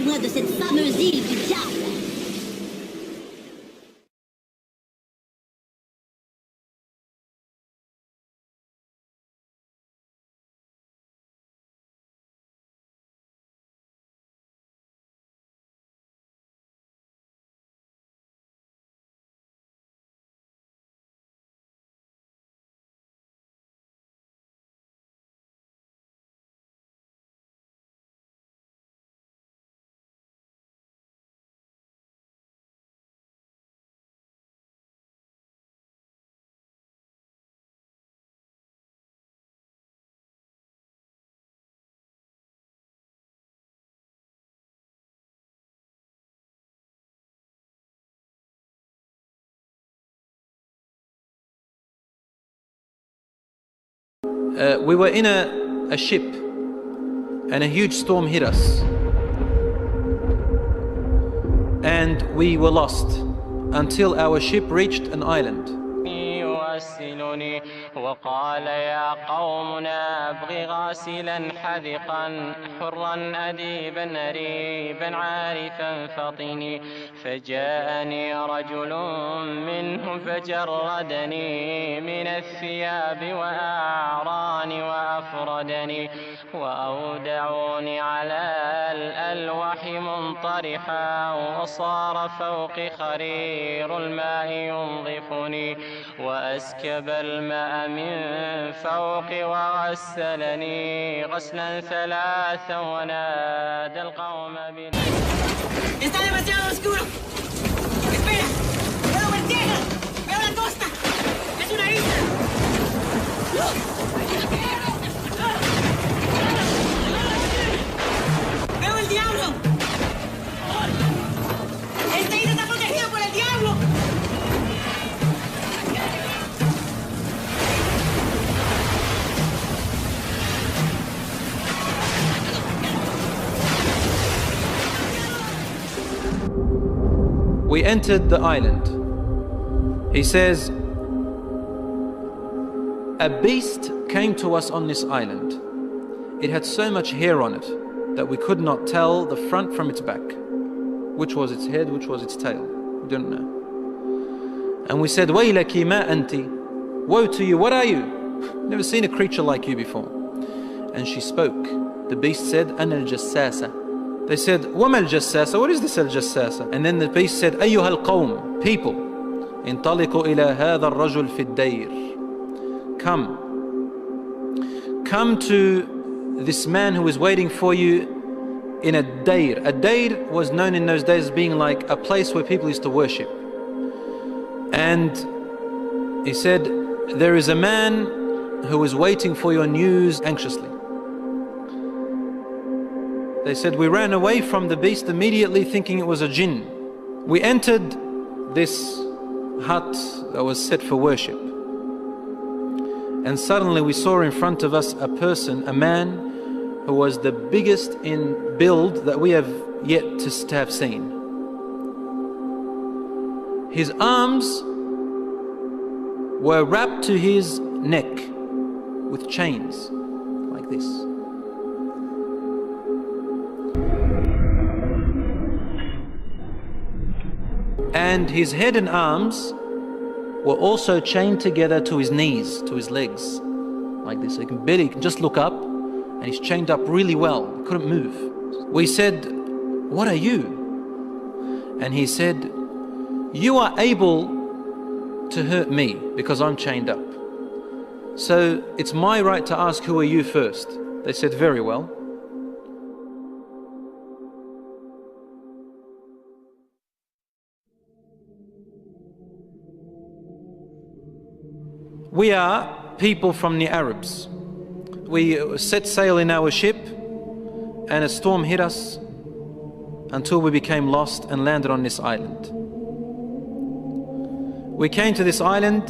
loin de cette fameuse île du diable. We were in a ship and a huge storm hit us and we were lost until our ship reached an island. وقال يا قومنا أبغي غاسلا حذقا حرا أديبا أريبا عارفا فطني فجاءني رجل منهم فجردني من الثياب وأعراني وأفردني وأودعوني على الألواح منطرحا وصار فوقي خرير الماء ينظفني وأسكب الماء من فوقي وغسلني غسلا ثلاثا ونادى القوم ¡Está demasiado oscuro! ¡Espera! ¡Puedo ver tierra! ¡Veo la costa! ¡Es una isla! ¡Veo el diablo! ¡Esta isla está protegida por el diablo! We entered the island. He says, a beast came to us on this island. It had so much hair on it that we could not tell the front from its back. Which was its head, which was its tail. We don't know. And we said, Waylaki ma anti. Woe to you, what are you? Never seen a creature like you before. And she spoke. The beast said, Ana al-Jassasa. They said, وَمَا الْجَسَّاسَ? What is this al-Jassasa? And then the beast said, أَيُّهَا الْقَوْمِ People, انطلقوا إلى هذا الرجل في الدير. Come to this man who is waiting for you in a dair. A dair was known in those days as being like a place where people used to worship. And he said, there is a man who is waiting for your news anxiously. They said, we ran away from the beast immediately thinking it was a jinn. We entered this hut that was set for worship. And suddenly we saw in front of us a person, a man who was the biggest in build that we have yet to have seen. His arms were wrapped to his neck with chains like this. And his head and arms were also chained together to his knees, to his legs, like this. So he can just look up, and he's chained up really well. He couldn't move. We said, what are you? And he said, you are able to hurt me because I'm chained up. So it's my right to ask, who are you first? They said, very well. We are people from the Arabs. We set sail in our ship and a storm hit us until we became lost and landed on this island. We came to this island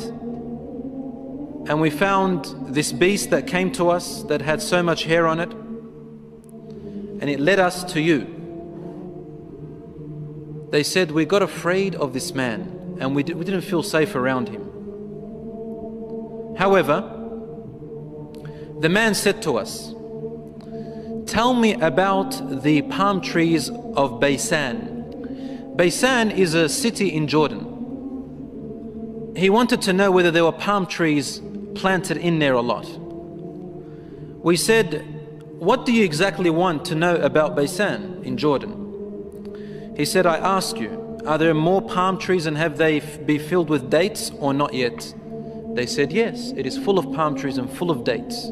and we found this beast that came to us that had so much hair on it, and it led us to you. They said, we got afraid of this man and we didn't feel safe around him. However, the man said to us, tell me about the palm trees of Baysan. Baysan is a city in Jordan. He wanted to know whether there were palm trees planted in there a lot. We said, what do you exactly want to know about Baysan in Jordan? He said, I ask you, are there more palm trees and have they be filled with dates or not yet? They said, yes, it is full of palm trees and full of dates,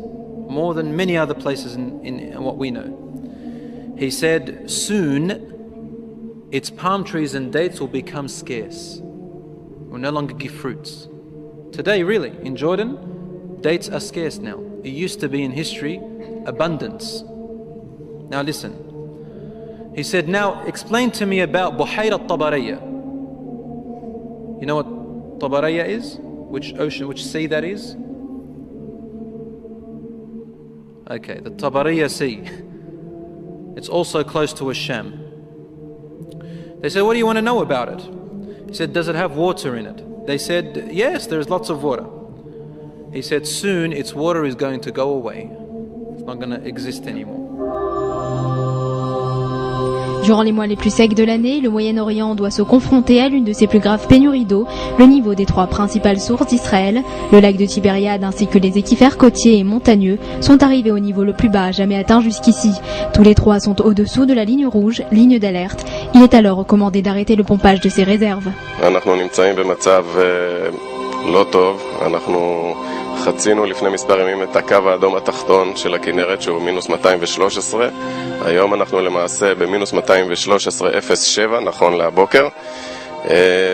more than many other places in what we know. He said, soon its palm trees and dates will become scarce, will no longer give fruits. Today, really, in Jordan, dates are scarce now. It used to be in history abundance. Now listen. He said, now explain to me about Buhayra al-Tabariya. You know what Tabariya is? Which ocean, which sea that is? Okay, the Tabariya Sea. It's also close to Asham. They said, what do you want to know about it? He said, does it have water in it? They said, yes, there's lots of water. He said, soon its water is going to go away. It's not going to exist anymore. Durant les mois les plus secs de l'année, le Moyen-Orient doit se confronter à l'une de ses plus graves pénuries d'eau. Le niveau des trois principales sources d'Israël, le lac de Tibériade ainsi que les équifères côtiers et montagneux, sont arrivés au niveau le plus bas jamais atteint jusqu'ici. Tous les trois sont au-dessous de la ligne rouge, ligne d'alerte. Il est alors recommandé d'arrêter le pompage de ces réserves. חצינו לפני מספר ימים את הקו האדום התחתון של הכנרת שהוא מינוס 213. היום אנחנו למעשה במינוס 213.07 נכון להבוקר.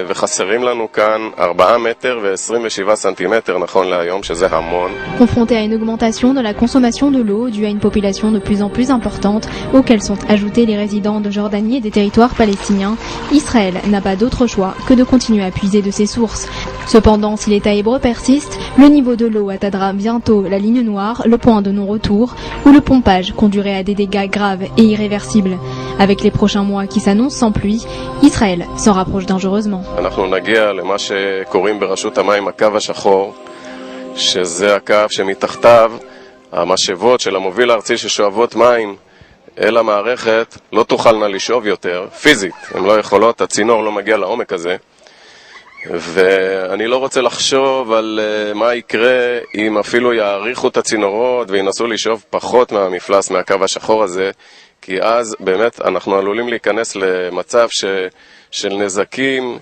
וחסרים לנו כאן 4 מטר ו27 סנטימטר נכון להיום, שזה המון. Confronté à une augmentation de la consommation de l'eau due à une population de plus en plus importante, auxquels sont ajoutés les résidents de Jordanie et des territoires palestiniens, Israël n'a pas d'autre choix que de continuer à puiser de ses sources. Cependant, si l'État hébreu persiste, le niveau de l'eau atteindra bientôt la ligne noire, le point de non-retour, où le pompage conduirait à des dégâts graves et irréversibles. Avec les prochains mois qui s'annoncent sans pluie, Israël s'en rapproche dangereusement. אנחנו נגיע למה שקוראים ברשות המים הקו השחור, שזה הקו שמתחתיו המשאבות של המוביל הארצי ששואבות מים אל המערכת לא תוכלנה לשאוב יותר, פיזית, הן לא יכולות, הצינור לא מגיע לעומק הזה. ואני לא רוצה לחשוב על מה יקרה אם אפילו יאריכו את הצינורות וינסו לשאוב פחות מהמפלס מהקו השחור הזה, כי אז באמת אנחנו עלולים להיכנס למצב של נזקים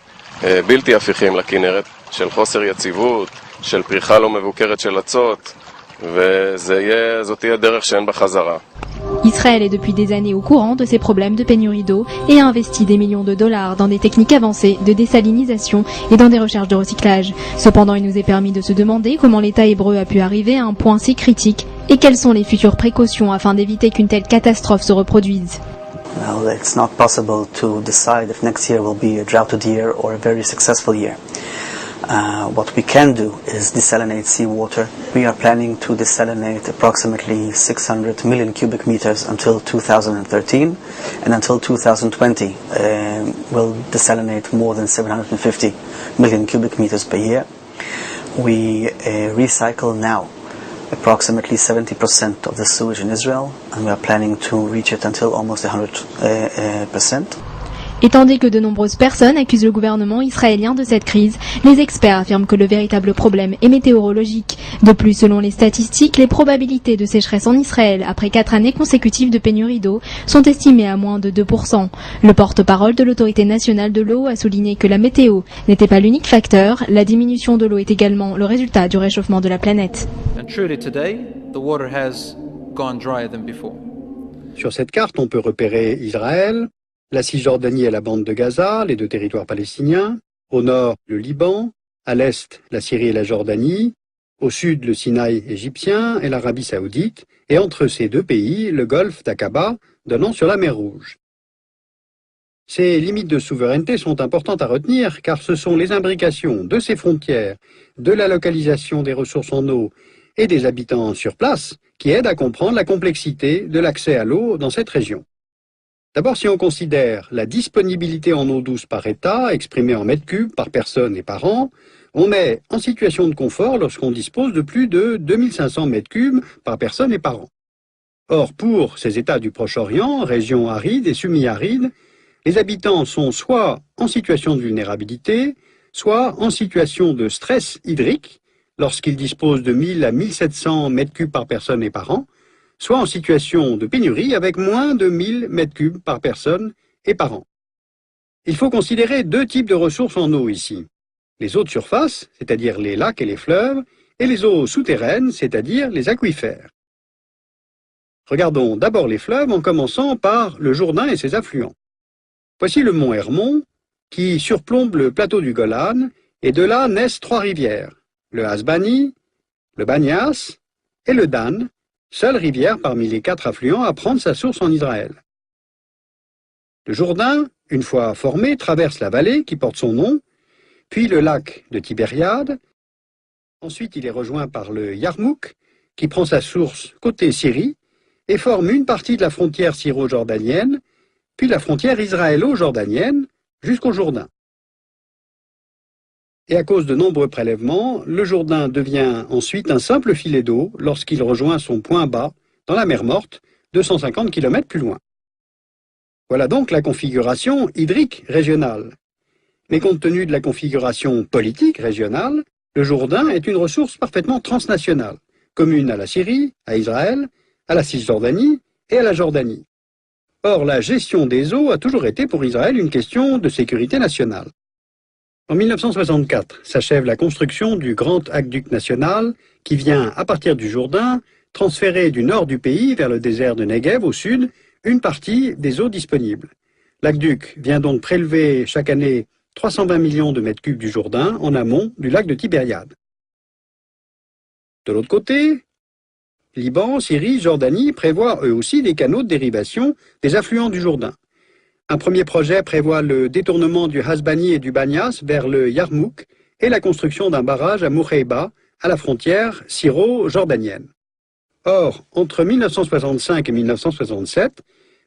בלתי הפיכים לכנרת, של חוסר יציבות, של פריחה לא מבוקרת של הצות, וזאת תהיה דרך שאין בה חזרה. Israël est depuis des années au courant de ces problèmes de pénurie d'eau et a investi des millions de dollars dans des techniques avancées de désalinisation et dans des recherches de recyclage. Cependant, il nous est permis de se demander comment l'État hébreu a pu arriver à un point si critique et quelles sont les futures précautions afin d'éviter qu'une telle catastrophe se reproduise. Well, it's not possible to decide if next year will be a droughted year or a very successful year. What we can do is desalinate seawater. We are planning to desalinate approximately 600 million cubic meters until 2013, and until 2020 we'll desalinate more than 750 million cubic meters per year. We recycle now approximately 70% of the sewage in Israel, and we are planning to reach it until almost 100%. Et tandis que de nombreuses personnes accusent le gouvernement israélien de cette crise, les experts affirment que le véritable problème est météorologique. De plus, selon les statistiques, les probabilités de sécheresse en Israël après 4 années consécutives de pénurie d'eau sont estimées à moins de 2%. Le porte-parole de l'autorité nationale de l'eau a souligné que la météo n'était pas l'unique facteur, la diminution de l'eau est également le résultat du réchauffement de la planète. And truly today, the water has gone drier than before. Sur cette carte, on peut repérer Israël, la Cisjordanie et la bande de Gaza, les 2 territoires palestiniens, au nord le Liban, à l'est la Syrie et la Jordanie, au sud le Sinaï égyptien et l'Arabie saoudite, et entre ces 2 pays, le golfe d'Aqaba, donnant sur la mer Rouge. Ces limites de souveraineté sont importantes à retenir car ce sont les imbrications de ces frontières, de la localisation des ressources en eau et des habitants sur place qui aident à comprendre la complexité de l'accès à l'eau dans cette région. D'abord, si on considère la disponibilité en eau douce par État, exprimée en mètres cubes par personne et par an, on est en situation de confort lorsqu'on dispose de plus de 2500 mètres cubes par personne et par an. Or, pour ces États du Proche-Orient, régions arides et semi-arides, les habitants sont soit en situation de vulnérabilité, soit en situation de stress hydrique, lorsqu'ils disposent de 1000 à 1700 mètres cubes par personne et par an, soit en situation de pénurie avec moins de 1000 mètres cubes par personne et par an. Il faut considérer deux types de ressources en eau ici. Les eaux de surface, c'est-à-dire les lacs et les fleuves, et les eaux souterraines, c'est-à-dire les aquifères. Regardons d'abord les fleuves en commençant par le Jourdain et ses affluents. Voici le mont Hermon, qui surplombe le plateau du Golan, et de là naissent trois rivières, le Hasbani, le Banias et le Dan, seule rivière parmi les quatre affluents à prendre sa source en Israël. Le Jourdain, une fois formé, traverse la vallée qui porte son nom, puis le lac de Tibériade. Ensuite, il est rejoint par le Yarmouk, qui prend sa source côté Syrie, et forme une partie de la frontière syro-jordanienne, puis la frontière israélo-jordanienne, jusqu'au Jourdain. Et à cause de nombreux prélèvements, le Jourdain devient ensuite un simple filet d'eau lorsqu'il rejoint son point bas dans la mer Morte, 250 km plus loin. Voilà donc la configuration hydrique régionale. Mais compte tenu de la configuration politique régionale, le Jourdain est une ressource parfaitement transnationale, commune à la Syrie, à Israël, à la Cisjordanie et à la Jordanie. Or, la gestion des eaux a toujours été pour Israël une question de sécurité nationale. En 1964 s'achève la construction du grand aqueduc national qui vient, à partir du Jourdain, transférer du nord du pays vers le désert de Negev au sud une partie des eaux disponibles. L'aqueduc vient donc prélever chaque année 320 millions de mètres cubes du Jourdain en amont du lac de Tibériade. De l'autre côté, Liban, Syrie, Jordanie prévoient eux aussi des canaux de dérivation des affluents du Jourdain. Un premier projet prévoit le détournement du Hasbani et du Banias vers le Yarmouk et la construction d'un barrage à Moukheiba, à la frontière syro-jordanienne. Or, entre 1965 et 1967,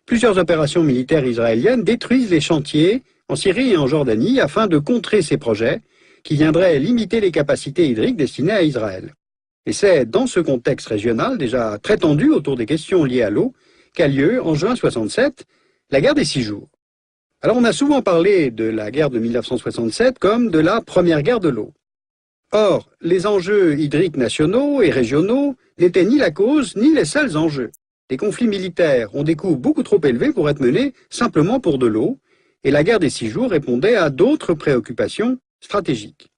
plusieurs opérations militaires israéliennes détruisent les chantiers en Syrie et en Jordanie afin de contrer ces projets qui viendraient limiter les capacités hydriques destinées à Israël. Et c'est dans ce contexte régional déjà très tendu autour des questions liées à l'eau qu'a lieu, en juin 67, la guerre des 6 jours. Alors on a souvent parlé de la guerre de 1967 comme de la première guerre de l'eau. Or, les enjeux hydriques nationaux et régionaux n'étaient ni la cause ni les seuls enjeux. Les conflits militaires ont des coûts beaucoup trop élevés pour être menés simplement pour de l'eau, et la guerre des 6 jours répondait à d'autres préoccupations stratégiques.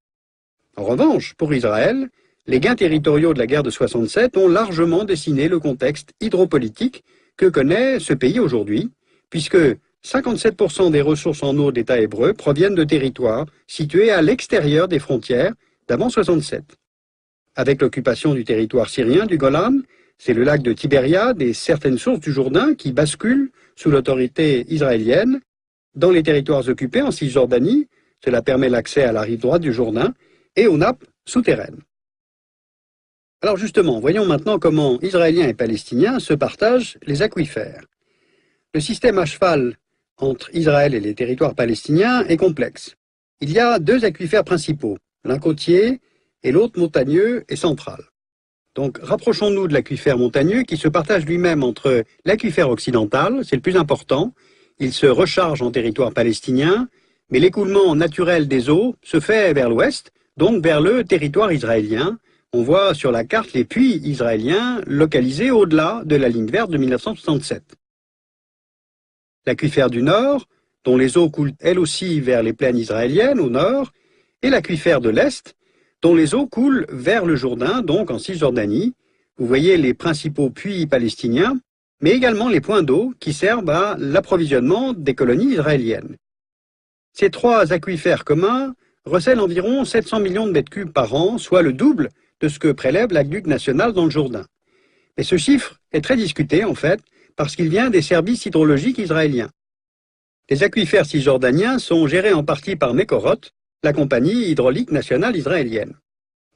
En revanche, pour Israël, les gains territoriaux de la guerre de 67 ont largement dessiné le contexte hydropolitique que connaît ce pays aujourd'hui, puisque 57% des ressources en eau d'État hébreu proviennent de territoires situés à l'extérieur des frontières d'avant 67. Avec l'occupation du territoire syrien du Golan, c'est le lac de Tibériade et certaines sources du Jourdain qui basculent sous l'autorité israélienne dans les territoires occupés en Cisjordanie. Cela permet l'accès à la rive droite du Jourdain et aux nappes souterraines. Alors justement, voyons maintenant comment Israéliens et Palestiniens se partagent les aquifères. Le système à cheval entre Israël et les territoires palestiniens est complexe. Il y a deux aquifères principaux, l'un côtier et l'autre montagneux et central. Donc rapprochons-nous de l'aquifère montagneux qui se partage lui-même entre l'aquifère occidental, c'est le plus important, il se recharge en territoire palestinien, mais l'écoulement naturel des eaux se fait vers l'ouest, donc vers le territoire israélien. On voit sur la carte les puits israéliens localisés au-delà de la ligne verte de 1967. L'aquifère du nord, dont les eaux coulent elles aussi vers les plaines israéliennes au nord, et l'aquifère de l'est, dont les eaux coulent vers le Jourdain, donc en Cisjordanie. Vous voyez les principaux puits palestiniens, mais également les points d'eau qui servent à l'approvisionnement des colonies israéliennes. Ces trois aquifères communs recèlent environ 700 millions de mètres cubes par an, soit le double de ce que prélève l'aqueduc national dans le Jourdain. Mais ce chiffre est très discuté, en fait, parce qu'il vient des services hydrologiques israéliens. Les aquifères cisjordaniens sont gérés en partie par Mekorot, la compagnie hydraulique nationale israélienne.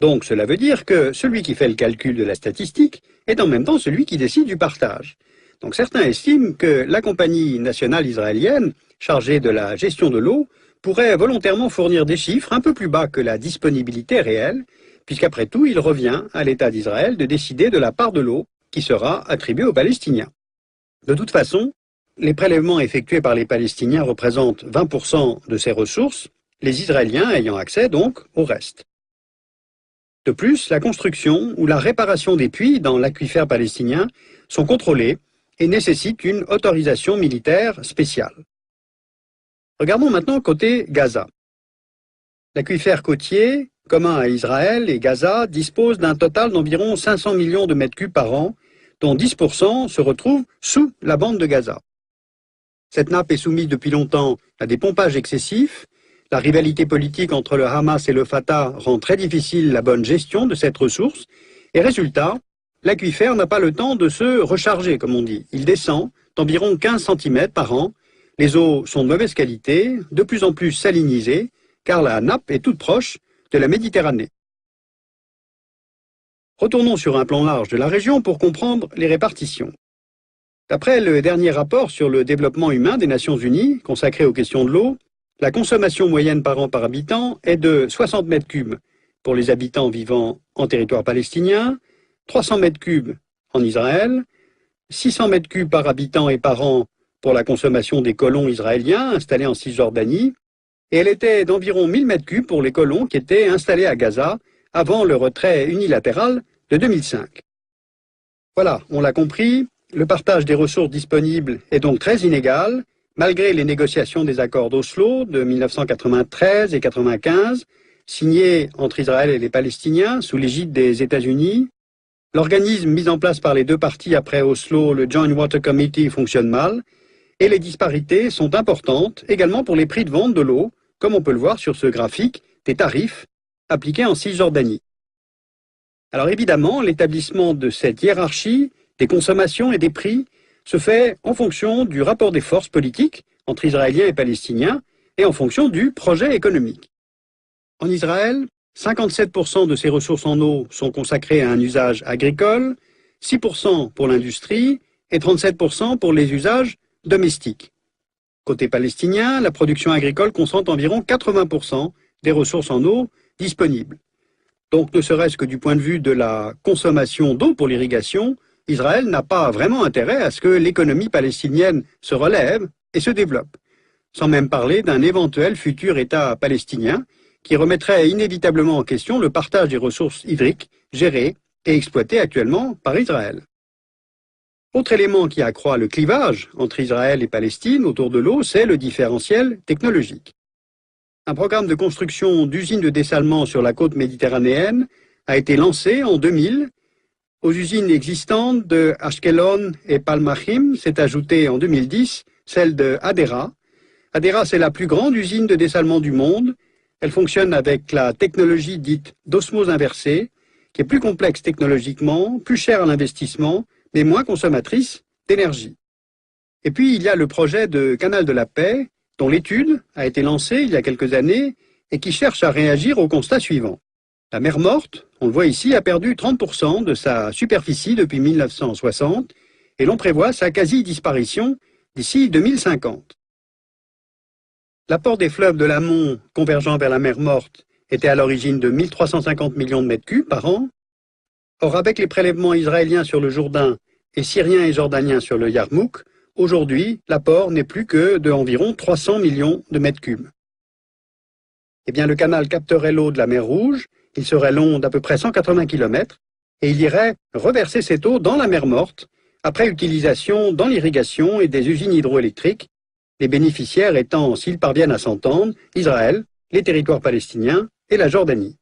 Donc cela veut dire que celui qui fait le calcul de la statistique est en même temps celui qui décide du partage. Donc certains estiment que la compagnie nationale israélienne, chargée de la gestion de l'eau, pourrait volontairement fournir des chiffres un peu plus bas que la disponibilité réelle, puisqu'après tout, il revient à l'État d'Israël de décider de la part de l'eau qui sera attribué aux Palestiniens. De toute façon, les prélèvements effectués par les Palestiniens représentent 20% de ces ressources, les Israéliens ayant accès donc au reste. De plus, la construction ou la réparation des puits dans l'aquifère palestinien sont contrôlés et nécessitent une autorisation militaire spéciale. Regardons maintenant côté Gaza. L'aquifère côtier, commun à Israël et Gaza, dispose d'un total d'environ 500 millions de mètres cubes par an, dont 10% se retrouvent sous la bande de Gaza. Cette nappe est soumise depuis longtemps à des pompages excessifs. La rivalité politique entre le Hamas et le Fatah rend très difficile la bonne gestion de cette ressource. Et résultat, l'aquifère n'a pas le temps de se recharger, comme on dit. Il descend d'environ 15 cm par an. Les eaux sont de mauvaise qualité, de plus en plus salinisées, car la nappe est toute proche de la Méditerranée. Retournons sur un plan large de la région pour comprendre les répartitions. D'après le dernier rapport sur le développement humain des Nations Unies, consacré aux questions de l'eau, la consommation moyenne par an par habitant est de 60 mètres cubes pour les habitants vivant en territoire palestinien, 300 mètres cubes en Israël, 600 mètres cubes par habitant et par an pour la consommation des colons israéliens installés en Cisjordanie, et elle était d'environ 1000 mètres cubes pour les colons qui étaient installés à Gaza avant le retrait unilatéral de 2005. Voilà, on l'a compris, le partage des ressources disponibles est donc très inégal, malgré les négociations des accords d'Oslo de 1993 et 1995, signés entre Israël et les Palestiniens sous l'égide des États-Unis. L'organisme mis en place par les deux parties après Oslo, le Joint Water Committee, fonctionne mal, et les disparités sont importantes également pour les prix de vente de l'eau, comme on peut le voir sur ce graphique des tarifs appliqués en Cisjordanie. Alors évidemment, l'établissement de cette hiérarchie des consommations et des prix se fait en fonction du rapport des forces politiques entre Israéliens et Palestiniens et en fonction du projet économique. En Israël, 57% de ses ressources en eau sont consacrées à un usage agricole, 6% pour l'industrie et 37% pour les usages domestiques. Côté palestinien, la production agricole concentre environ 80% des ressources en eau disponibles. Donc, ne serait-ce que du point de vue de la consommation d'eau pour l'irrigation, Israël n'a pas vraiment intérêt à ce que l'économie palestinienne se relève et se développe, sans même parler d'un éventuel futur État palestinien qui remettrait inévitablement en question le partage des ressources hydriques gérées et exploitées actuellement par Israël. Autre élément qui accroît le clivage entre Israël et Palestine autour de l'eau, c'est le différentiel technologique. Un programme de construction d'usines de dessalement sur la côte méditerranéenne a été lancé en 2000. Aux usines existantes de Ashkelon et Palmachim s'est ajoutée en 2010 celle de Hadera. Hadera, c'est la plus grande usine de dessalement du monde. Elle fonctionne avec la technologie dite d'osmose inversée, qui est plus complexe technologiquement, plus chère à l'investissement, mais moins consommatrice d'énergie. Et puis, il y a le projet de Canal de la Paix, dont l'étude a été lancée il y a quelques années et qui cherche à réagir au constat suivant. La mer Morte, on le voit ici, a perdu 30% de sa superficie depuis 1960 et l'on prévoit sa quasi-disparition d'ici 2050. L'apport des fleuves de l'amont convergeant vers la mer Morte était à l'origine de 1350 millions de mètres cubes par an. Or, avec les prélèvements israéliens sur le Jourdain et syriens et jordaniens sur le Yarmouk, aujourd'hui, l'apport n'est plus que de environ 300 millions de mètres cubes. Eh bien, le canal capterait l'eau de la mer Rouge, il serait long d'à peu près 180 km, et il irait reverser cette eau dans la mer Morte, après utilisation dans l'irrigation et des usines hydroélectriques, les bénéficiaires étant, s'ils parviennent à s'entendre, Israël, les territoires palestiniens et la Jordanie.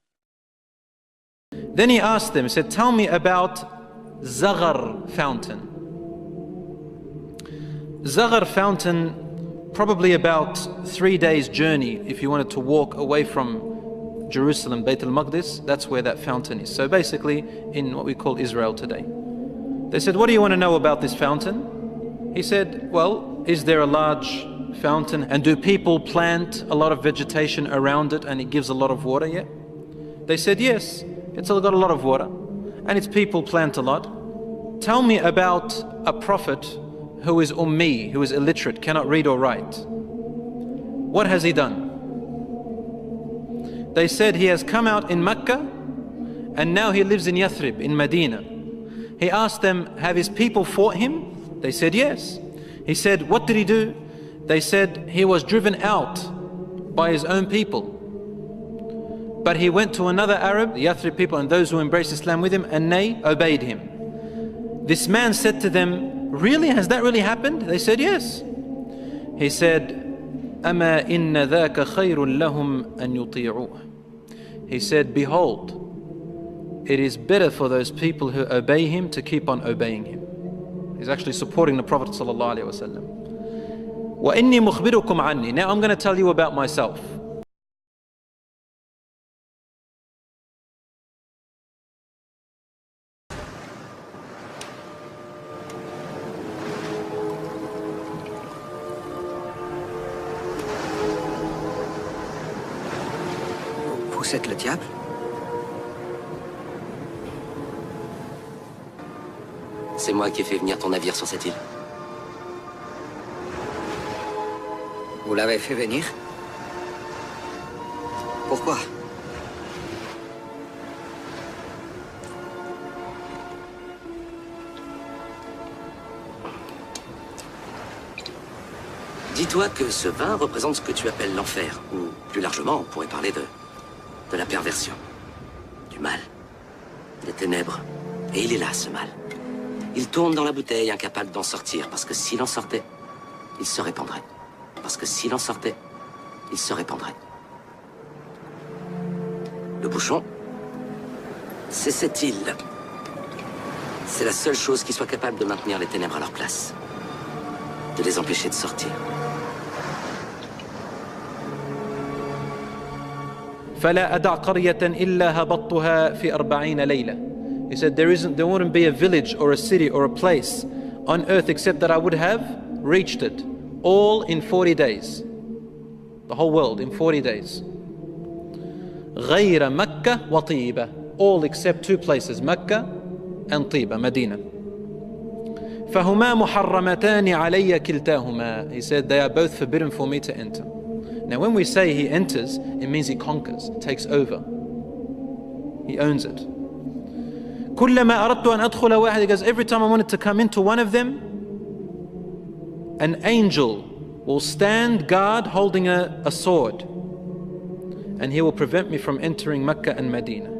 Then he asked them, he said, tell me about Zaghar fountain. Zaghar fountain, probably about 3 days' journey if you wanted to walk away from Jerusalem, Beit al-Maqdis, that's where that fountain is. So basically in what we call Israel today. They said, what do you want to know about this fountain? He said, well, is there a large fountain and do people plant a lot of vegetation around it and it gives a lot of water yet? They said, yes, it's got a lot of water and its people plant a lot. Tell me about a prophet who is ummi, who is illiterate, cannot read or write. What has he done? They said he has come out in Mecca and now he lives in Yathrib, in Medina. He asked them, have his people fought him? They said yes. He said, what did he do? They said, he was driven out by his own people. But he went to another Arab, the Yathrib people and those who embraced Islam with him, and they obeyed him. This man said to them, really? Has that really happened? They said yes. He said, أَمَا إِنَّ ذَاكَ خَيْرٌ لَهُمْ أَن يُطِيعُوهُ. He said, behold, it is better for those people who obey him to keep on obeying him. He's actually supporting the Prophet ﷺ. وَإِنِّي مُخْبِرُكُمْ عَنِّي. Now I'm going to tell you about myself. Vous êtes le diable? C'est moi qui ai fait venir ton navire sur cette île. Vous l'avez fait venir? Pourquoi? Dis-toi que ce vin représente ce que tu appelles l'enfer, ou plus largement, on pourrait parler de la perversion, du mal, des ténèbres. Et il est là, ce mal. Il tourne dans la bouteille, incapable d'en sortir, parce que s'il en sortait, il se répandrait. Parce que s'il en sortait, il se répandrait. Le bouchon, c'est cette île. C'est la seule chose qui soit capable de maintenir les ténèbres à leur place, de les empêcher de sortir. فلا أدع قرية إلا هبطتها في 40 ليلة. He said, there wouldn't be a village or a city or a place on earth except that I would have reached it, all in 40 days. The whole world in 40 days. غير مكة وطيبة. All except two places, Mecca and Tiba, Medina. فهما محرمتان علي كلتاهما. He said, they are both forbidden for me to enter. Now when we say he enters, it means he conquers, takes over. He owns it. كلما أردت أن أدخل واحد, he goes, every time I wanted to come into one of them, an angel will stand guard holding a sword, and he will prevent me from entering Mecca and Medina.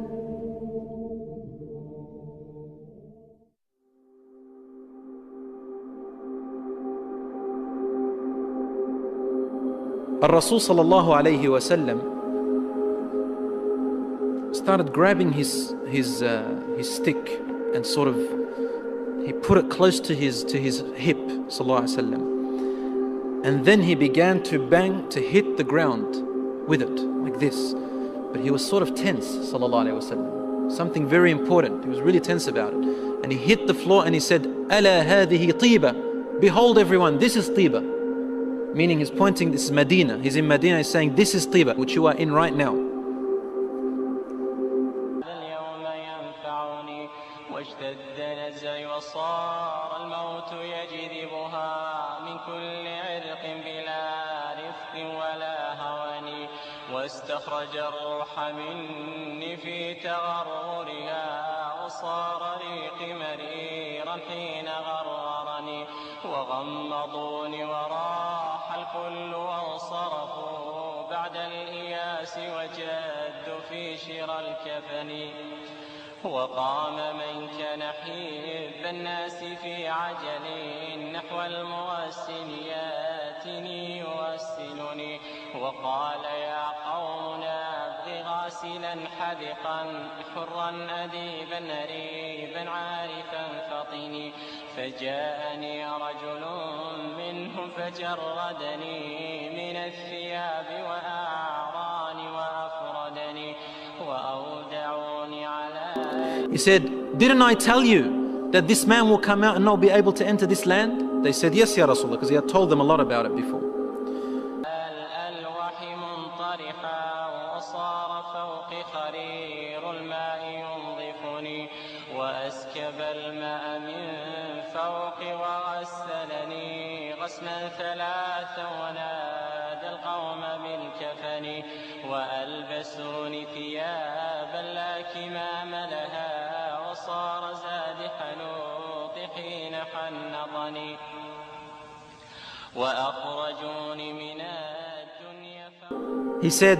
Al-Rasul sallallahu alayhi wa sallam started grabbing his stick and sort of, he put it close to his hip, sallallahu alayhi wa sallam. And then he began to bang, to hit the ground with it, like this. But he was sort of tense, sallallahu alayhi wa sallam. Something very important, he was really tense about it. And he hit the floor and he said, أَلَا هَذِهِ طِيبَةٌ. Behold everyone, this is Tiba. Meaning he's pointing, this is Medina. He's in Medina, he's saying, this is Tiba, which you are in right now. واستخرج الروح مني في تغررها وصار ريقي مريرا حين غررني وغمضوني وراح الكل وانصرفوا بعد الإياس وجدوا في شرى الكفن وقام من كان حب الناس في عجل نحو الموسن ياتني يوسنني وقال يا قومنا ابغي غاسلا حذقا حرا أديبا نريبا عارفا فطني فجاءني رجل منهم فجردني من الثياب وأعراني وأفردني وأودعوني على. He said, didn't I tell you that this man will come out and not be able to enter this land? They said, yes, Ya Rasulullah, because he had told them a lot about it before. وأسكب الماء من فوقي وغسلني غسلا ثلاثا ونادى القوم بالكفن وألبسوني ثيابا لا كمام لها وصار زاد حنون حنطني وأخرجوني من الدنيا. He said,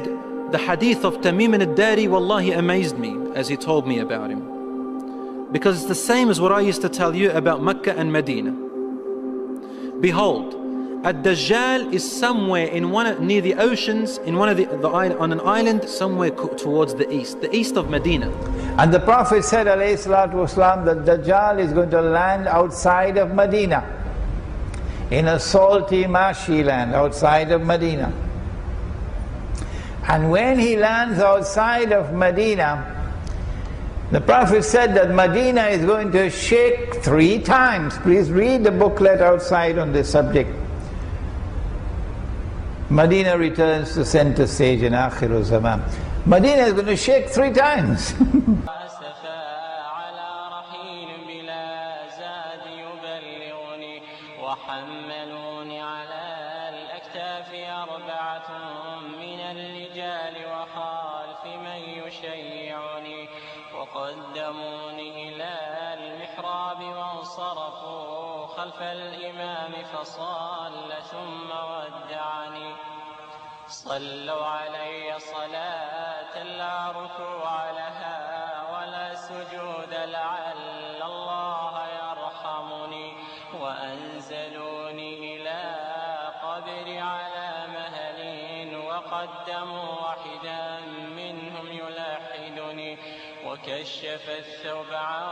the hadith of Tamim al-Dari wallahi amazed me as he told me about him. Because it's the same as what I used to tell you about Mecca and Medina. Behold, Ad-Dajjal is somewhere near the oceans, on an island somewhere towards the east of Medina. And the Prophet said, alayhi salatu wasalam, that Dajjal is going to land outside of Medina, in a salty, marshy land outside of Medina. And when he lands outside of Medina, the Prophet said that Medina is going to shake 3 times. Please read the booklet outside on this subject. Medina returns to center stage in Akhiru Zaman. Medina is going to shake 3 times. وقدموني إلى المحراب وانصرفوا خلف الإمام فصلى ثم ودعني. صلوا علي صلاة لا ركوع لها ولا سجود لعل الله يرحمني. وأنزلوني إلى قبري على مهل وقدموا واحدا منهم يلحدني. وكشف الثوب عن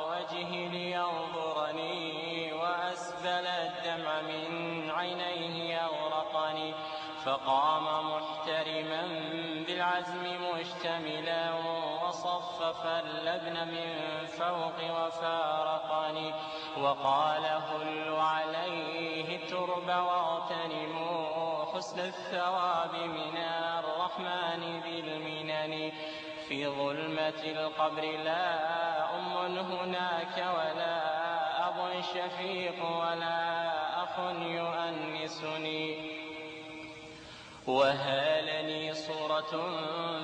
وجهي لينظرني وأسبل الدمع من عينيه يغرقني. فقام محترما بالعزم مشتملا وصفف اللبن من فوق وفارقني. وقال هلوا عليه الترب واغتنموا حسن الثواب من الرحمن ذي المنن. في ظلمة القبر لا أم هناك ولا أب شفيق ولا أخ يؤنسني. وهالني صورة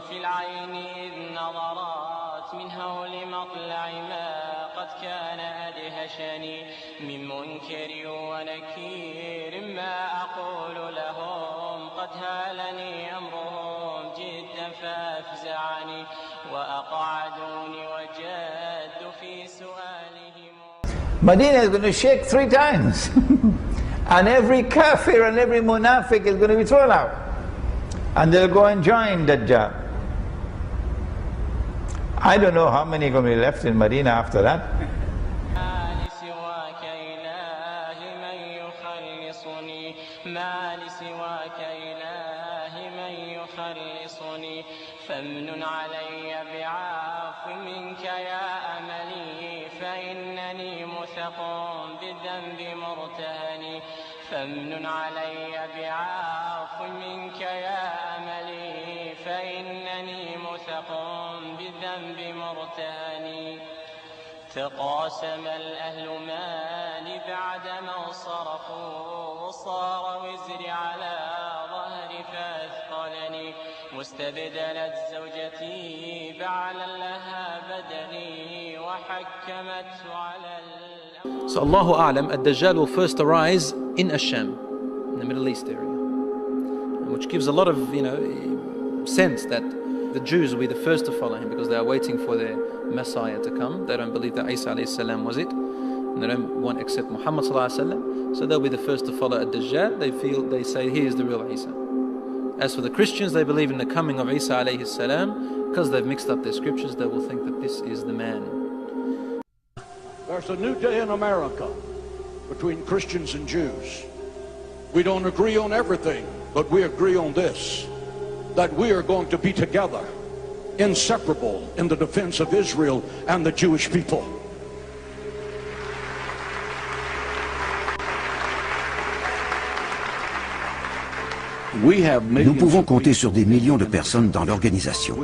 في العين إذ نظرات من هول مطلع ما قد كان أدهشني. من منكر ونكير ما أقول لهم قد هالني أمرهم جدا فأفزعني. وأقعدوني وجدوا في سؤالهم. Medina is going to shake 3 times. And every kafir and every munafiq is going to be thrown out. And they'll go and join Dajjal. I don't know how many are going to be left in Medina after that. فامنن علي بعفو منك يا أملي فإنني مثق بالذنب مرتهني. فامنن علي بعفو منك يا أملي فإنني مثق بالذنب مرتهني. تقاسم الأهل مالي بعدما انصرفوا وصار وزري على ظهري فأثقلني. واستبدلت زوجتي بعلا لها بدني وحكمته على So Allahu A'lam, Ad-Dajjal will first arise in Ash-Sham, in the Middle East area, which gives a lot of, sense that the Jews will be the first to follow him because they are waiting for their Messiah to come. They don't believe that Isa alayhi salam was it, and they don't want to accept Muhammad sallallahu alayhi wasallam. So they'll be the first to follow Ad-Dajjal. They say he is the real Isa. As for the Christians, they believe in the coming of Isa alayhi salam. Because they've mixed up their scriptures, they will think that this is the man. There's a new day in America between Christians and Jews. We don't agree on everything, but we agree on this, that we are going to be together, inseparable in the defense of Israel and the Jewish people. Nous pouvons compter sur des millions de personnes dans l'organisation.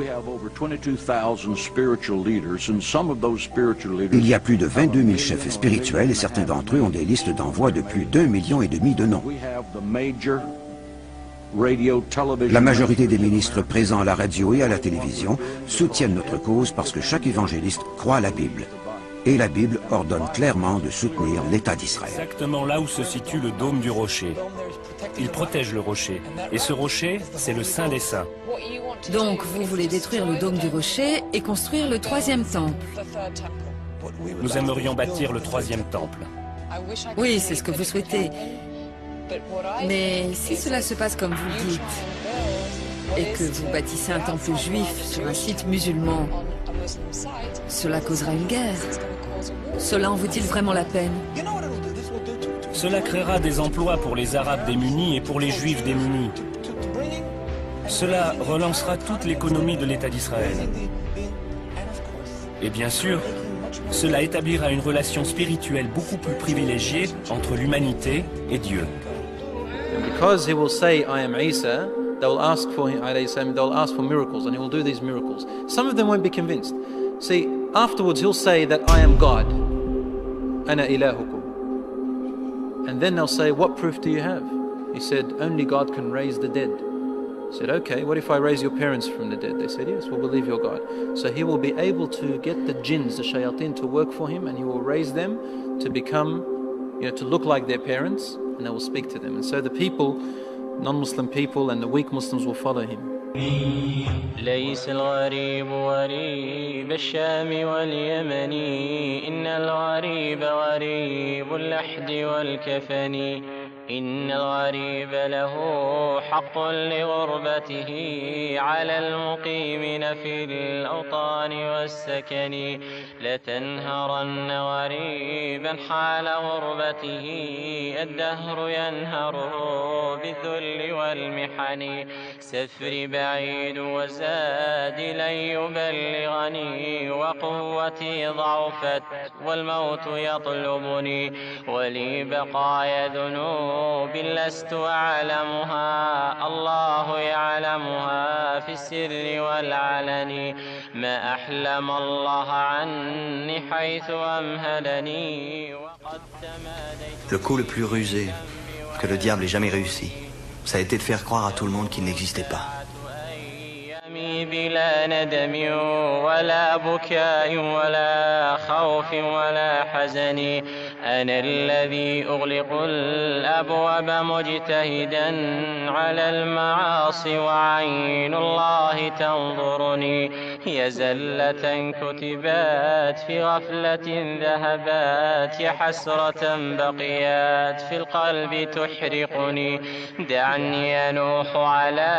Il y a plus de 22 000 chefs spirituels et certains d'entre eux ont des listes d'envoi de plus d'1,5 million de noms. La majorité des ministres présents à la radio et à la télévision soutiennent notre cause parce que chaque évangéliste croit à la Bible. et la Bible ordonne clairement de soutenir l'État d'Israël. Exactement là où se situe le dôme du rocher. Il protège le rocher. Et ce rocher, c'est le Saint des Saints. Donc vous voulez détruire le dôme du rocher et construire le troisième temple. Nous aimerions bâtir le troisième temple. Oui, c'est ce que vous souhaitez. Mais si cela se passe comme vous le dites, et que vous bâtissez un temple juif sur un site musulman, cela causera une guerre. Cela en vaut-il vraiment la peine? Cela créera des emplois pour les Arabes démunis et pour les Juifs démunis. Cela relancera toute l'économie de l'État d'Israël. Et bien sûr, cela établira une relation spirituelle beaucoup plus privilégiée entre l'humanité et Dieu. And because he will say, I am Isa, they will ask for him, they will ask for miracles, and he will do these miracles. Some of them won't be convinced. See, afterwards he'll say that I am God. Ana ilahukum. And then they'll say, what proof do you have? He said, only God can raise the dead. He said, okay, what if I raise your parents from the dead? They said, yes, we'll believe you're God. So he will be able to get the jinns, the shayateen, to work for him, and he will raise them to become, to look like their parents, and they will speak to them. And so the people, non-Muslim people and the weak Muslims will follow him. ليس الغريب غريب الشام واليمن إن الغريب غريب اللحد والكفن إن الغريب له حق لغربته على المقيمين في الأوطان والسكن لتنهرن غريبا حال غربته الدهر ينهره بالذل والمحن سفري بعيد وزاد لن يبلغني وقوتي ضعفت والموت يطلبني ولي بقايا ذنوب لست أعلمها الله يعلمها في السر والعلن ما أحلم الله عني حيث أمهلني وقد تماديت. Le coup le plus rusé que le diable ait jamais réussi, ça a été de faire croire à tout le monde qu'il n'existait pas. بلا ندم ولا بكاء ولا خوف ولا حزن أنا الذي أغلق الأبواب مجتهدا على المعاصي وعين الله تنظرني يا زلة كتبات في غفلة ذهبات يا حسرة بقيات في القلب تحرقني دعني أنوح على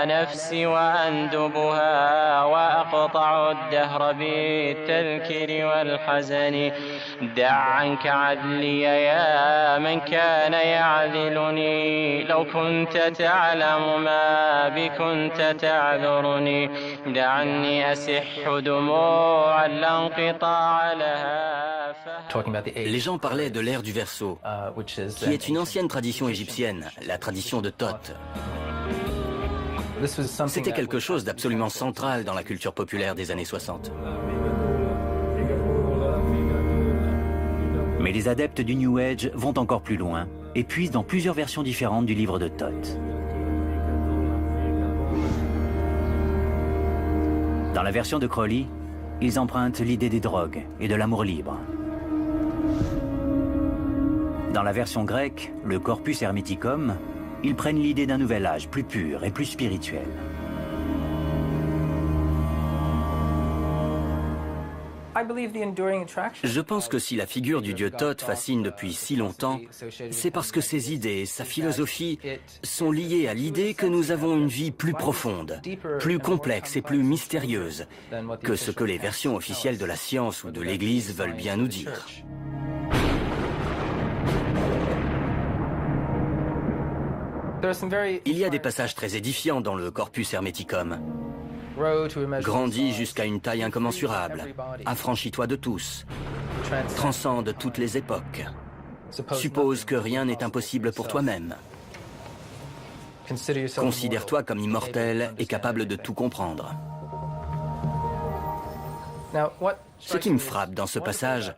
نفسي وأندبها وأقطع الدهر بالتذكير والحزن دع عنك عدلي يا من كان يعذلني لو كنت تعلم ما بكنت تعذرني دعني أسح دموعا لا انقطاع لها. Les gens parlaient de l'ère du Verseau, qui est une ancienne tradition égyptienne, la tradition de Thoth. C'était quelque chose d'absolument central dans la culture populaire des années 60. Mais les adeptes du New Age vont encore plus loin et puisent dans plusieurs versions différentes du livre de Thoth. Dans la version de Crowley, ils empruntent l'idée des drogues et de l'amour libre. Dans la version grecque, le Corpus Hermeticum, ils prennent l'idée d'un nouvel âge plus pur et plus spirituel. Je pense que si la figure du dieu Thoth fascine depuis si longtemps, c'est parce que ses idées, sa philosophie sont liées à l'idée que nous avons une vie plus profonde, plus complexe et plus mystérieuse que ce que les versions officielles de la science ou de l'Église veulent bien nous dire. Il y a des passages très édifiants dans le Corpus Hermeticum. Grandis jusqu'à une taille incommensurable, affranchis-toi de tous, transcende toutes les époques, suppose que rien n'est impossible pour toi-même, considère-toi comme immortel et capable de tout comprendre. Ce qui me frappe dans ce passage,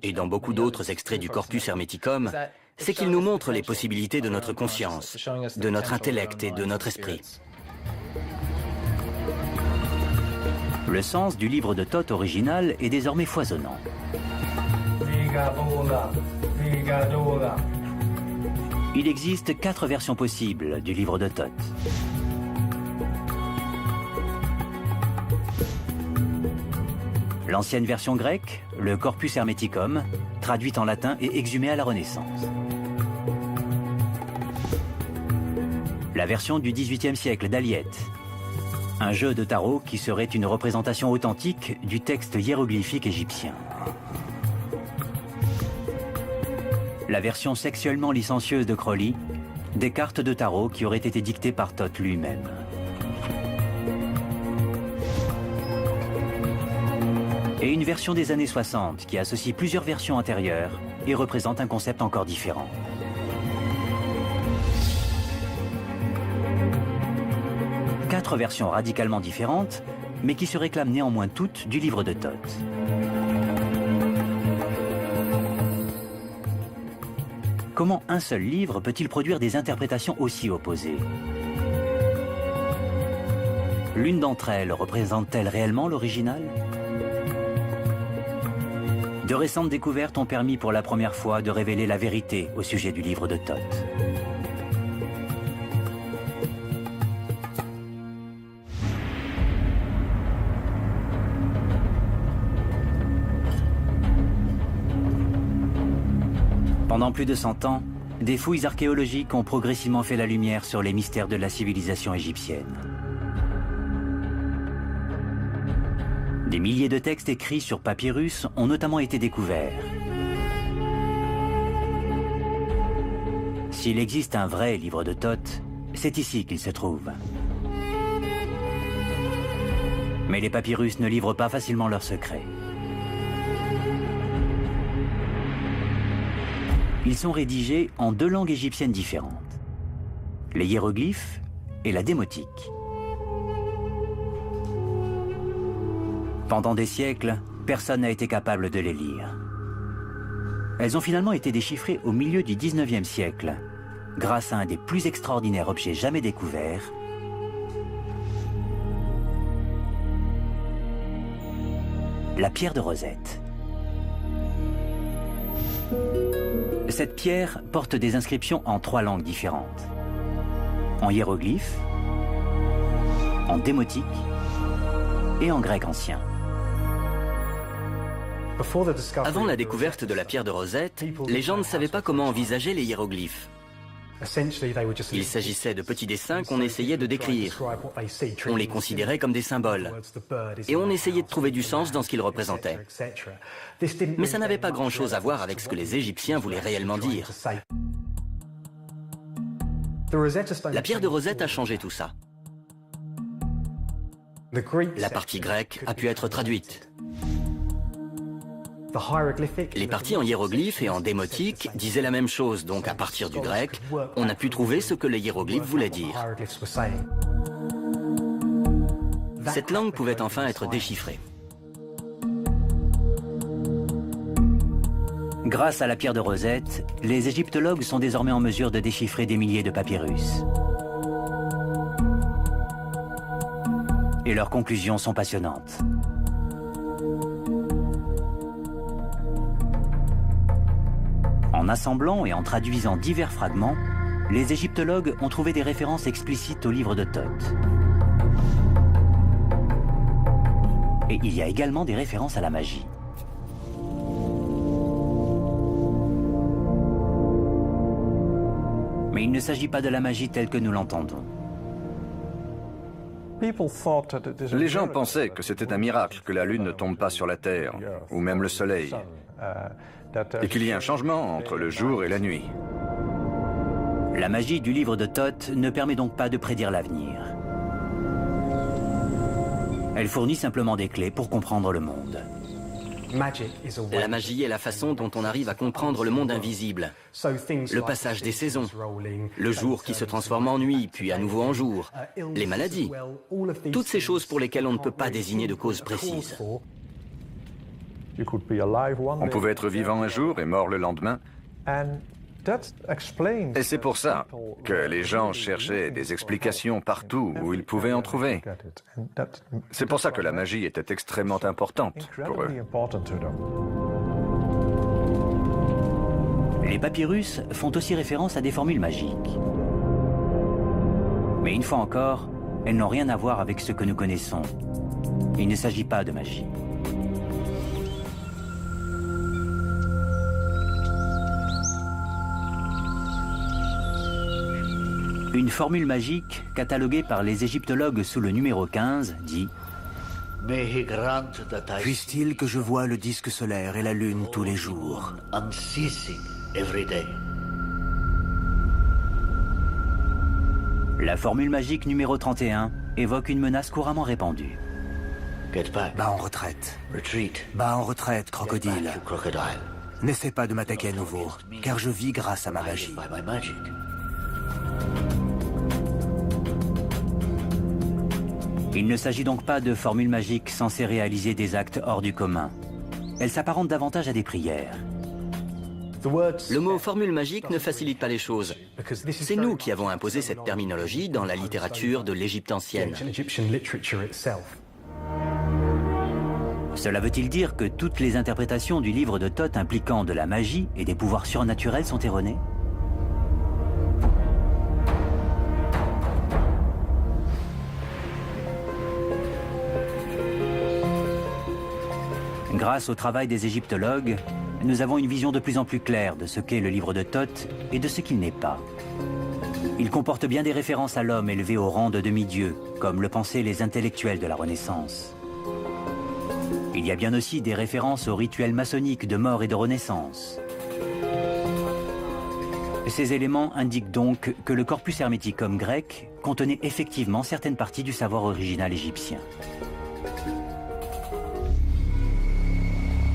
et dans beaucoup d'autres extraits du Corpus Hermeticum, c'est qu'il nous montre les possibilités de notre conscience, de notre intellect et de notre esprit. Le sens du livre de Thoth original est désormais foisonnant. Il existe 4 versions possibles du livre de Thoth. L'ancienne version grecque, le Corpus Hermeticum, traduite en latin et exhumée à la Renaissance. La version du XVIIIe siècle d'Aliette, un jeu de tarot qui serait une représentation authentique du texte hiéroglyphique égyptien. La version sexuellement licencieuse de Crowley, des cartes de tarot qui auraient été dictées par Thoth lui-même. Et une version des années 60 qui associe plusieurs versions antérieures et représente un concept encore différent. Quatre versions radicalement différentes, mais qui se réclament néanmoins toutes du livre de Thoth. Comment un seul livre peut-il produire des interprétations aussi opposées? L'une d'entre elles représente-t-elle réellement l'original? De récentes découvertes ont permis pour la première fois de révéler la vérité au sujet du livre de Thoth. Pendant plus de 100 ans, des fouilles archéologiques ont progressivement fait la lumière sur les mystères de la civilisation égyptienne. Des milliers de textes écrits sur papyrus ont notamment été découverts. S'il existe un vrai livre de Thoth, c'est ici qu'il se trouve. Mais les papyrus ne livrent pas facilement leurs secrets. Ils sont rédigés en 2 langues égyptiennes différentes, les hiéroglyphes et la démotique. Pendant des siècles, personne n'a été capable de les lire. Elles ont finalement été déchiffrées au milieu du 19e siècle, grâce à un des plus extraordinaires objets jamais découverts, la pierre de Rosette. Cette pierre porte des inscriptions en 3 langues différentes. En hiéroglyphe, en démotique et en grec ancien. Avant la découverte de la pierre de Rosette, les gens ne savaient pas comment envisager les hiéroglyphes. Il s'agissait de petits dessins qu'on essayait de décrire. On les considérait comme des symboles. Et on essayait de trouver du sens dans ce qu'ils représentaient. Mais ça n'avait pas grand-chose à voir avec ce que les Égyptiens voulaient réellement dire. La pierre de Rosette a changé tout ça. La partie grecque a pu être traduite. Les parties en hiéroglyphes et en démotique disaient la même chose, donc à partir du grec, on a pu trouver ce que les hiéroglyphes voulaient dire. Cette langue pouvait enfin être déchiffrée. Grâce à la pierre de Rosette, les égyptologues sont désormais en mesure de déchiffrer des milliers de papyrus. Et leurs conclusions sont passionnantes. En assemblant et en traduisant divers fragments, les égyptologues ont trouvé des références explicites au livre de Thoth. Et il y a également des références à la magie. Mais il ne s'agit pas de la magie telle que nous l'entendons. Les gens pensaient que c'était un miracle que la Lune ne tombe pas sur la Terre, ou même le Soleil, et qu'il y ait un changement entre le jour et la nuit. La magie du livre de Thoth ne permet donc pas de prédire l'avenir. Elle fournit simplement des clés pour comprendre le monde. La magie est la façon dont on arrive à comprendre le monde invisible. Le passage des saisons, le jour qui se transforme en nuit, puis à nouveau en jour, les maladies, toutes ces choses pour lesquelles on ne peut pas désigner de cause précise. On pouvait être vivant un jour et mort le lendemain, Et c'est pour ça que les gens cherchaient des explications partout où ils pouvaient en trouver. C'est pour ça que la magie était extrêmement importante pour eux. Les papyrus font aussi référence à des formules magiques. Mais une fois encore, elles n'ont rien à voir avec ce que nous connaissons. Il ne s'agit pas de magie. Une formule magique, cataloguée par les égyptologues sous le numéro 15, dit « Puisse-t-il que je voie le disque solaire et la lune tous les jours ?» La formule magique numéro 31 évoque une menace couramment répandue. Bas en retraite. Bas en retraite, crocodile. N'essaie pas de m'attaquer à nouveau, car je vis grâce à ma magie. Il ne s'agit donc pas de formules magiques censées réaliser des actes hors du commun. Elles s'apparentent davantage à des prières. Le mot formule magique ne facilite pas les choses. C'est nous qui avons imposé cette terminologie dans la littérature de l'Égypte ancienne. Cela veut-il dire que toutes les interprétations du livre de Thoth impliquant de la magie et des pouvoirs surnaturels sont erronées? Grâce au travail des égyptologues, nous avons une vision de plus en plus claire de ce qu'est le livre de Thoth et de ce qu'il n'est pas. Il comporte bien des références à l'homme élevé au rang de demi-dieu, comme le pensaient les intellectuels de la Renaissance. Il y a bien aussi des références aux rituels maçonniques de mort et de renaissance. Ces éléments indiquent donc que le corpus herméticum grec contenait effectivement certaines parties du savoir original égyptien.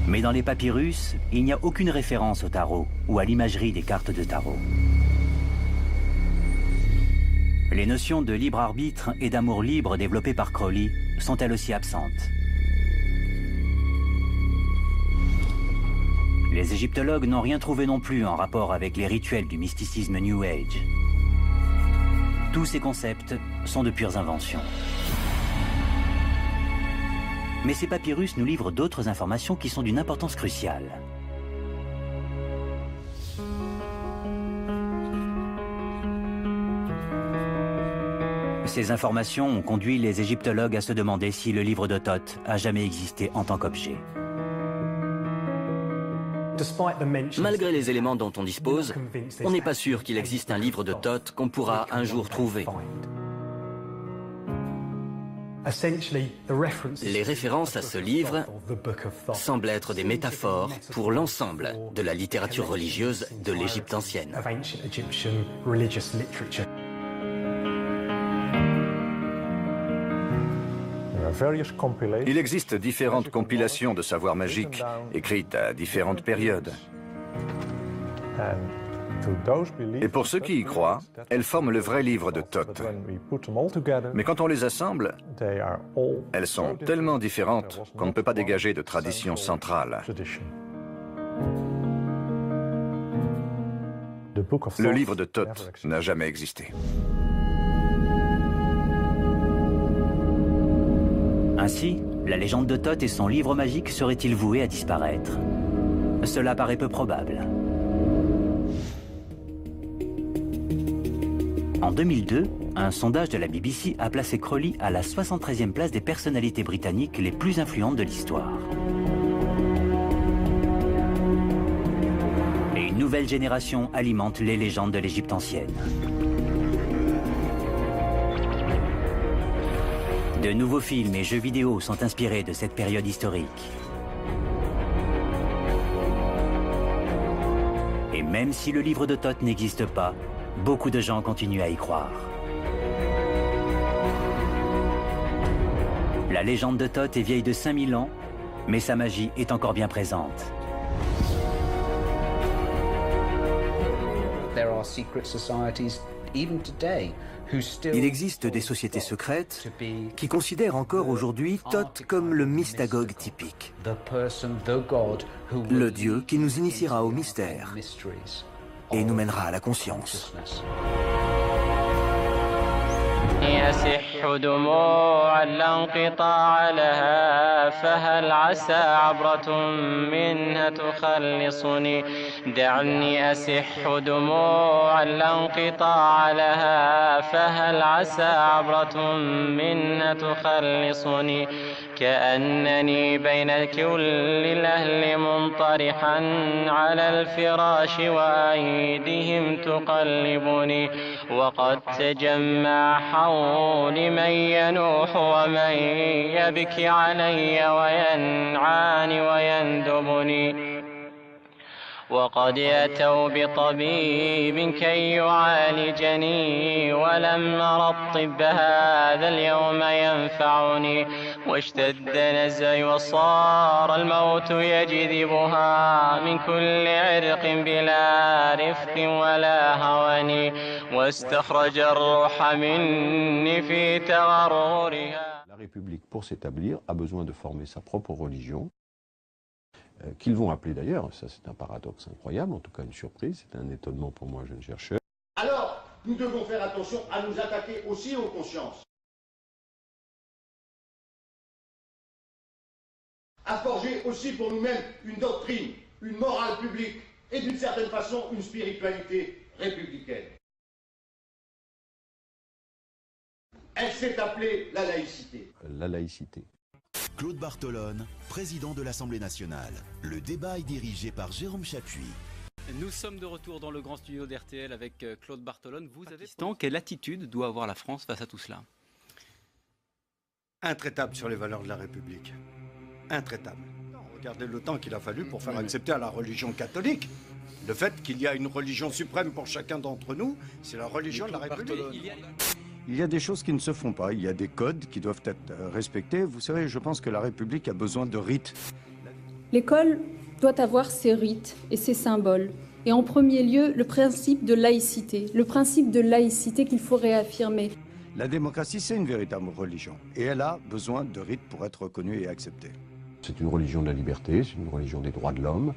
Mais dans les papyrus, il n'y a aucune référence au tarot ou à l'imagerie des cartes de tarot. Les notions de libre arbitre et d'amour libre développées par Crowley sont elles aussi absentes. Les égyptologues n'ont rien trouvé non plus en rapport avec les rituels du mysticisme New Age. Tous ces concepts sont de pures inventions. Mais ces papyrus nous livrent d'autres informations qui sont d'une importance cruciale. Ces informations ont conduit les égyptologues à se demander si le livre de Thoth a jamais existé en tant qu'objet. Malgré les éléments dont on dispose, on n'est pas sûr qu'il existe un livre de Thoth qu'on pourra un jour trouver. Les références à ce livre semblent être des métaphores pour l'ensemble de la littérature religieuse de l'Égypte ancienne. Il existe différentes compilations de savoir magique, écrites à différentes périodes. Et pour ceux qui y croient, elles forment le vrai livre de Thoth. Mais quand on les assemble, elles sont tellement différentes qu'on ne peut pas dégager de tradition centrale. Le livre de Thoth n'a jamais existé. Ainsi, la légende de Thoth et son livre magique seraient-ils voués à disparaître? Cela paraît peu probable. En 2002, un sondage de la BBC a placé Crowley à la 73e place des personnalités britanniques les plus influentes de l'histoire. Et une nouvelle génération alimente les légendes de l'Égypte ancienne. De nouveaux films et jeux vidéo sont inspirés de cette période historique. Et même si le livre de Thoth n'existe pas, beaucoup de gens continuent à y croire. La légende de Thoth est vieille de 5000 ans, mais sa magie est encore bien présente. Il existe des sociétés secrètes qui considèrent encore aujourd'hui Thoth comme le mystagogue typique, le dieu qui nous initiera au mystère. et nous mènera à la conscience. يسح دموعا لا انقطاع لها فهل عسى عبرة منها تخلصني دعني أسح دموعا لا انقطاع لها فهل عسى عبرة منها تخلصني كأنني بين كل الأهل منطرحا على الفراش وأيديهم تقلبني وقد تجمع حولي من ينوح ومن يبكي علي وينعاني ويندبني وقد أتوا بطبيب كي يعالجني ولم أرى الطب هذا اليوم ينفعني واشتد نزعي وصار الموت يجذبها من كل عرق بلا رفق ولا هوان واستخرج الروح مني في تغرغرها. La République, pour s'établir, a besoin de former sa propre religion, qu'ils vont appeler d'ailleurs, ça c'est un paradoxe incroyable, en tout cas une surprise, c'est un étonnement pour moi, jeune chercheur. Alors, nous devons faire attention à nous attaquer aussi aux consciences. À forger aussi pour nous-mêmes une doctrine, une morale publique et d'une certaine façon une spiritualité républicaine. Elle s'est appelée la laïcité. La laïcité. Claude Bartolone, président de l'Assemblée nationale. Le débat est dirigé par Jérôme Chapuis. Nous sommes de retour dans le grand studio d'RTL avec Claude Bartolone. Vous avez quelle attitude doit avoir la France face à tout cela? Intraitable sur les valeurs de la République. Intraitable. Regardez le temps qu'il a fallu pour faire accepter à la religion catholique. Le fait qu'il y a une religion suprême pour chacun d'entre nous, c'est la religion de la République. Il y a des choses qui ne se font pas, il y a des codes qui doivent être respectés. Vous savez, je pense que la République a besoin de rites. L'école doit avoir ses rites et ses symboles. Et en premier lieu, le principe de laïcité. Le principe de laïcité qu'il faut réaffirmer. La démocratie, c'est une véritable religion. Et elle a besoin de rites pour être reconnue et acceptée. C'est une religion de la liberté, c'est une religion des droits de l'homme,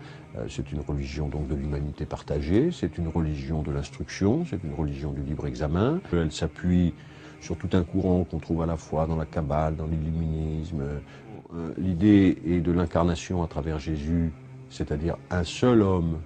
c'est une religion donc de l'humanité partagée, c'est une religion de l'instruction, c'est une religion du libre examen. Elle s'appuie sur tout un courant qu'on trouve à la fois dans la Kabbale, dans l'illuminisme. L'idée est de l'incarnation à travers Jésus, c'est-à-dire un seul homme.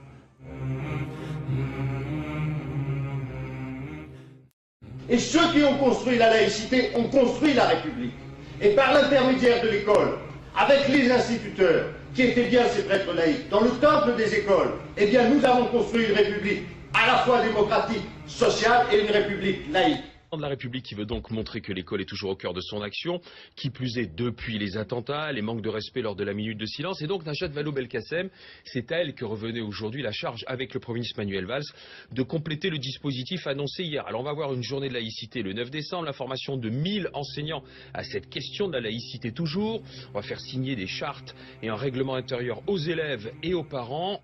Et ceux qui ont construit la laïcité ont construit la République. Et par l'intermédiaire de l'école, avec les instituteurs, qui étaient bien ces prêtres laïcs, dans le temple des écoles, eh bien nous avons construit une république à la fois démocratique, sociale et une république laïque. De la République qui veut donc montrer que l'école est toujours au cœur de son action, qui plus est depuis les attentats, les manques de respect lors de la minute de silence. Et donc Najat Vallaud-Belkacem, c'est à elle que revenait aujourd'hui la charge, avec le Premier ministre Manuel Valls, de compléter le dispositif annoncé hier. Alors on va avoir une journée de laïcité le 9 décembre, la formation de 1000 enseignants à cette question de la laïcité toujours. On va faire signer des chartes et un règlement intérieur aux élèves et aux parents.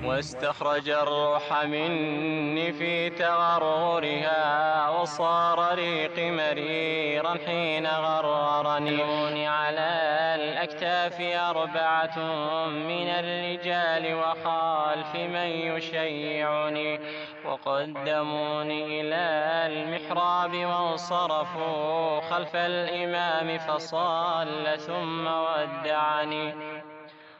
واستخرج الروح مني في تغرغرها وصار ريقي مريرا حين غررني على الأكتاف 4 من الرجال وخلف من يشيعني وقدموني إلى المحراب وانصرفوا خلف الإمام فصلى ثم ودعني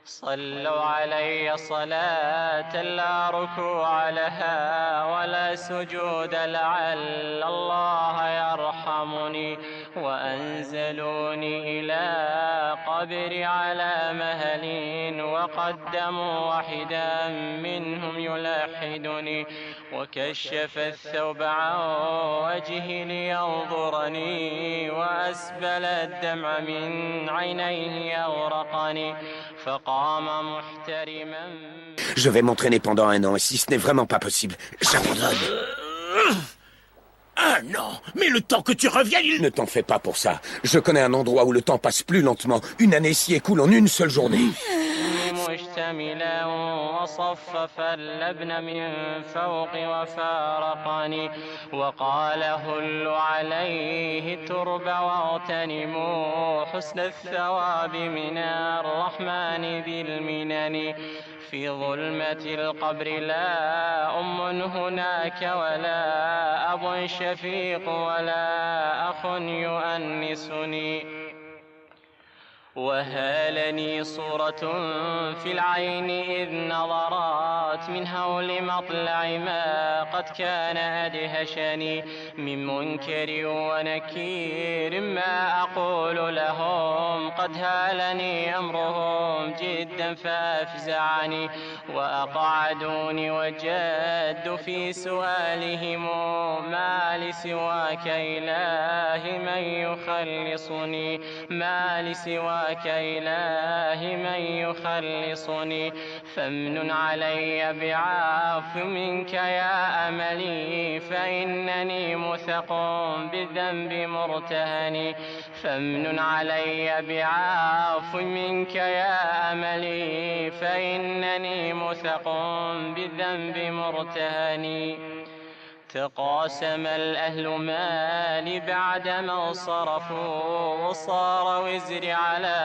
صلوا علي صلاة لا ركوع لها ولا سجود لعل الله يرحمني وأنزلوني إلى قبري على مهل وقدموا واحدا منهم يلاحدني وكشف الثوب عن وجهي لينظرني وأسبل الدمع من عينيه يغرقني فقام محترما. Je vais m'entraîner pendant 1 an et si ce n'est vraiment pas possible, j'abandonne. 1 an? Mais le temps que tu reviennes, Ne t'en fais pas pour ça. Je connais un endroit où le temps passe plus lentement. 1 année s'y écoule en 1 seule journée. مشتملا وصفف اللبن من فوق وفارقني وقال هلوا عليه الترب واغتنموا حسن الثواب من الرحمن ذي المنن في ظلمة القبر لا أم هناك ولا أب شفيق ولا أخ يؤنسني وهالني صورة في العين إذ نظرات من هول مطلع ما قد كان أدهشني من منكر ونكير ما أقول لهم قد هالني أمرهم جدا فأفزعني وأقعدوني وجد في سؤالهم ما لسواك إله من يخلصني ما لسواك إله من يخلصني فامنن علي بعفو منك يا أملي فإنني مثق بالذنب مرتهني فامنن علي بعفو منك يا أملي فإنني مثق بالذنب مرتهني تقاسم الأهل مالي بعدما انصرفوا وصار وزري على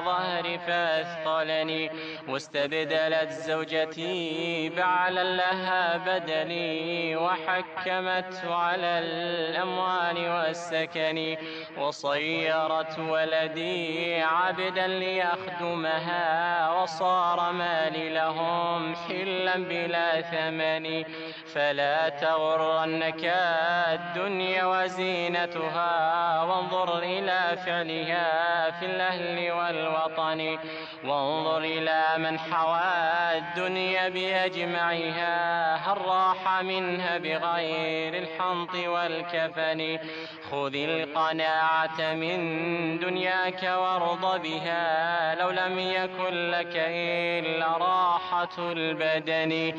ظهري فأثقلني واستبدلت زوجتي بعلا لها بدلي وحكمت على الأموال والسكن وصيرت ولدي عبدا ليخدمها وصار مالي لهم حلا بلا ثمن فلا تغرنك الدنيا وزينتها وانظر إلى فعلها في الأهل والوطن وانظر إلى من حوى الدنيا بأجمعها هل راح منها بغير الحنط والكفن خذ القناعة من دنياك وارض بها لو لم يكن لك إلا راحة البدن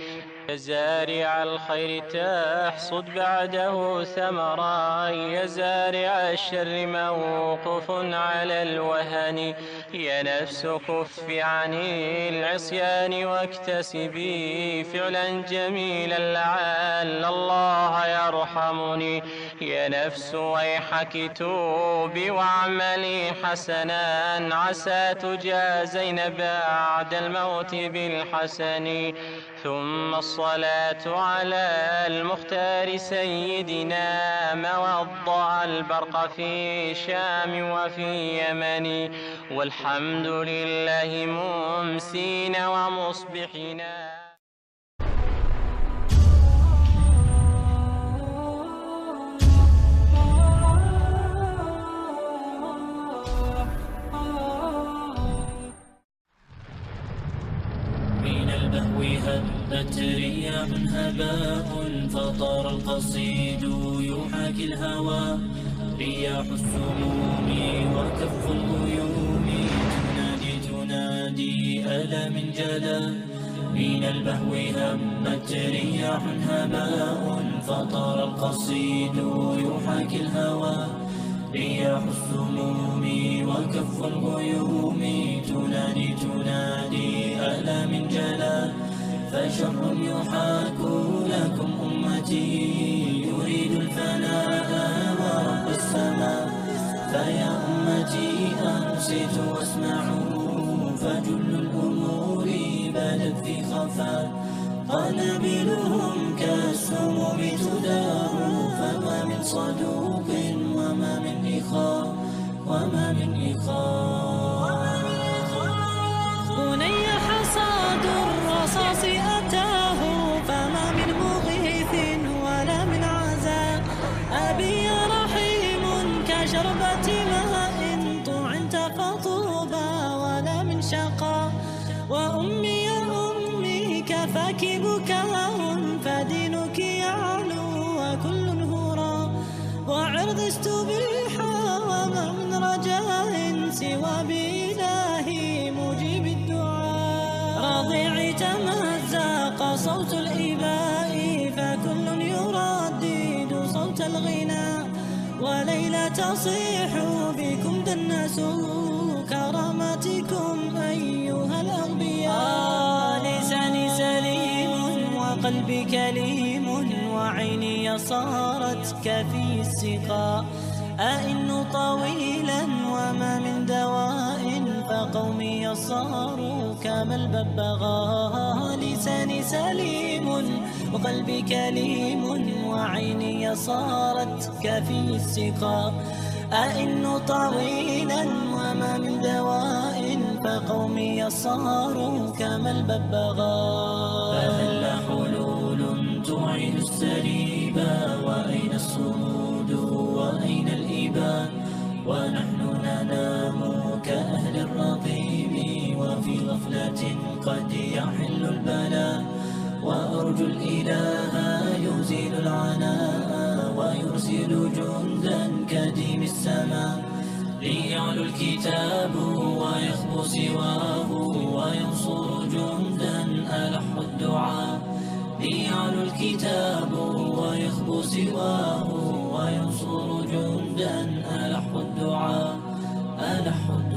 يا زارع الخير تحصد بعده ثمرا يا زارع الشر موقف على الوهن يا نفس كف عن العصيان واكتسبي فعلا جميلا لعل الله يرحمني يا نفس ويحك توبي واعملي حسنا عسى تجازين بعد الموت بالحسن ثم الصلاة على المختار سيدنا موضع البرق في شام وفي يمن والحمد لله ممسين ومصبحين هبت رياح هباء فطار القصيد يحاكي الهوى رياح السموم وكف الغيوم تنادي ألا من جلا من البهو همت رياح هباء فطار القصيد يحاكي الهوى رياح السموم وكف الغيوم تنادي ألا من جلا فشر يحاك لكم أمتي يريد الفناء ورب السماء فيا أمتي أنصتوا واسمعوا فجل الأمور بدت في خفاء قنابلهم كالسموم تدار فما من صدوق وما من إخاء بني حصاد الرصاص أتاه فما من مغيث ولا من عزاء أبي رحيم كشربة ماء طعنت فطوبى ولا من شقاء وأمي يا أمي كفاك بكاء فدينك يعلو وكل هراء وعرض استبيحا وما من رجاء سوى بإلهي مجيب الدعاء رضيعي تمزق صوت الإباء فكل يردد صوت الغناء وليلى لا تصيحوا بكم دنسوا كراماتكم أيها الأغبياء. لساني سليم وقلبي كليم وعيني صارت كفي السقاء. أئن طويلا وما من دواء فقومي صاروا كما الببغاء. لساني سليم وقلبي كليم وعيني صارت كفي السقاء. أئن طويلا وما من دواء فقومي صاروا كما الببغاء. فهل حلول تعيد السريبا وأين الصمود وأين الإبان؟ ونحن ننام كأهل الرقيب وفي غفلة قد يحل البلاء. وأرجو الإله يزيل العناء ويرسل جندا كديم السماء ليعلو الكتاب ويخبو سواه وينصر جندا ألح الدعاء. ليعلو الكتاب ويخبو سواه وينصر جندا ألح الدعاء. ألح الدعاء.